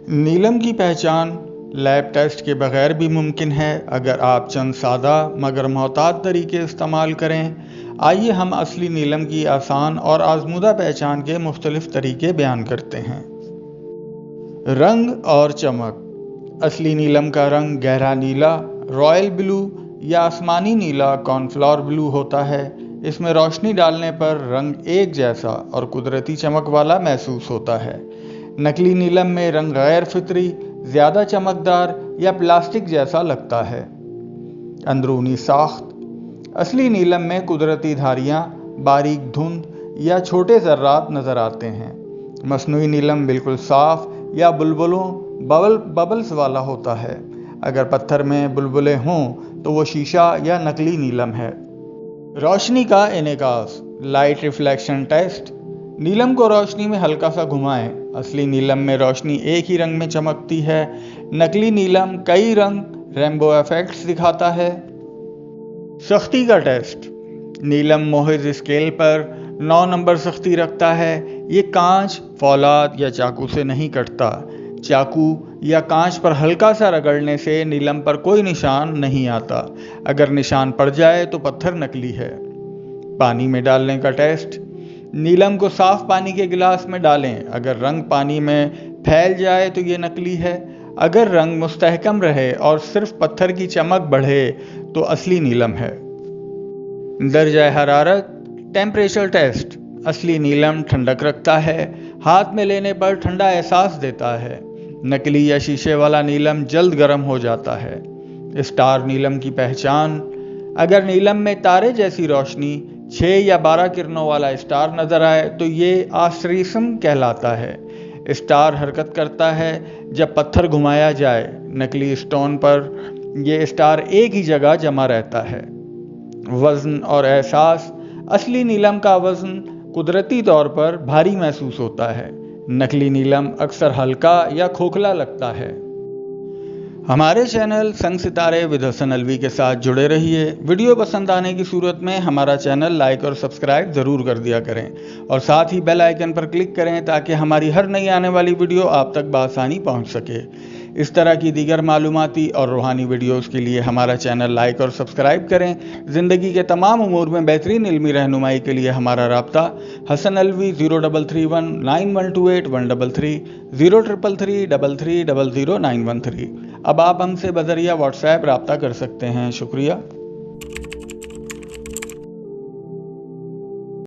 नीलम की पहचान lab test के बगैर भी मुमकिन है अगर आप चंद सादा मगर मोहतात तरीके इस्तेमाल करें। आइए हम असली नीलम की आसान और आजमूदा पहचान के मुख्तलिफ तरीके बयान करते हैं। रंग और चमक। असली नीलम का रंग गहरा नीला, रॉयल ब्लू या आसमानी नीला कॉर्नफ्लावर ब्लू होता है। इसमें रोशनी डालने पर रंग एक जैसा और कुदरती चमक वाला महसूस होता है। नकली नीलम में रंग गैर फितरी, ज़्यादा चमकदार या प्लास्टिक जैसा लगता है। अंदरूनी साख्त। असली नीलम में कुदरती धारियाँ, बारीक धुंध या छोटे ज़र्रात नज़र आते हैं। मसनूई नीलम बिल्कुल साफ या बबल्स वाला होता है। अगर पत्थर में बुलबुले हों तो वो शीशा या नकली नीलम है। रोशनी का इनेकास, लाइट रिफ्लेक्शन टेस्ट। नीलम को रोशनी में हल्का सा घुमाएं। असली नीलम में रोशनी एक ही रंग में चमकती है। नकली नीलम कई रंग रेनबो इफेक्ट्स दिखाता है। सख्ती का टेस्ट। नीलम मोहिज स्केल पर 9 नंबर सख्ती रखता है। ये कांच, फौलाद या चाकू से नहीं कटता। चाकू या कांच पर हल्का सा रगड़ने से नीलम पर कोई निशान नहीं आता। अगर निशान पड़ जाए तो पत्थर नकली है। पानी में डालने का टेस्ट। नीलम को साफ पानी के गिलास में डालें। अगर रंग पानी में फैल जाए तो ये नकली है। अगर रंग मुस्तहकम रहे और सिर्फ पत्थर की चमक बढ़े तो असली नीलम है। दर्जा हरारत, टेम्परेचर टेस्ट। असली नीलम ठंडक रखता है, हाथ में लेने पर ठंडा एहसास देता है। नकली या शीशे वाला नीलम जल्द गर्म हो जाता है। स्टार नीलम की पहचान। अगर नीलम में तारे जैसी रोशनी, 6 या 12 किरणों वाला स्टार नजर आए तो ये आस्ट्रीसम कहलाता है। स्टार हरकत करता है जब पत्थर घुमाया जाए। नकली स्टोन पर यह स्टार एक ही जगह जमा रहता है। वजन और एहसास। असली नीलम का वजन कुदरती तौर पर भारी महसूस होता है। नकली नीलम अक्सर हल्का या खोखला लगता है। हमारे चैनल संग सितारे विद हसन अलवी के साथ जुड़े रहिए। वीडियो पसंद आने की सूरत में हमारा चैनल लाइक और सब्सक्राइब ज़रूर कर दिया करें और साथ ही बेल आइकन पर क्लिक करें ताकि हमारी हर नई आने वाली वीडियो आप तक बआसानी पहुंच सके। इस तरह की दीगर मालूमाती और रूहानी वीडियोस के लिए हमारा चैनल लाइक और सब्सक्राइब करें। ज़िंदगी के तमाम उमूर में बेहतरीन इल्मी रहनुमाई के लिए हमारा राब्ता हसन अलवी 0331 9128 133 0333 33 000913। अब आप हमसे बज़रिया व्हाट्सएप रब्ता कर सकते हैं। शुक्रिया।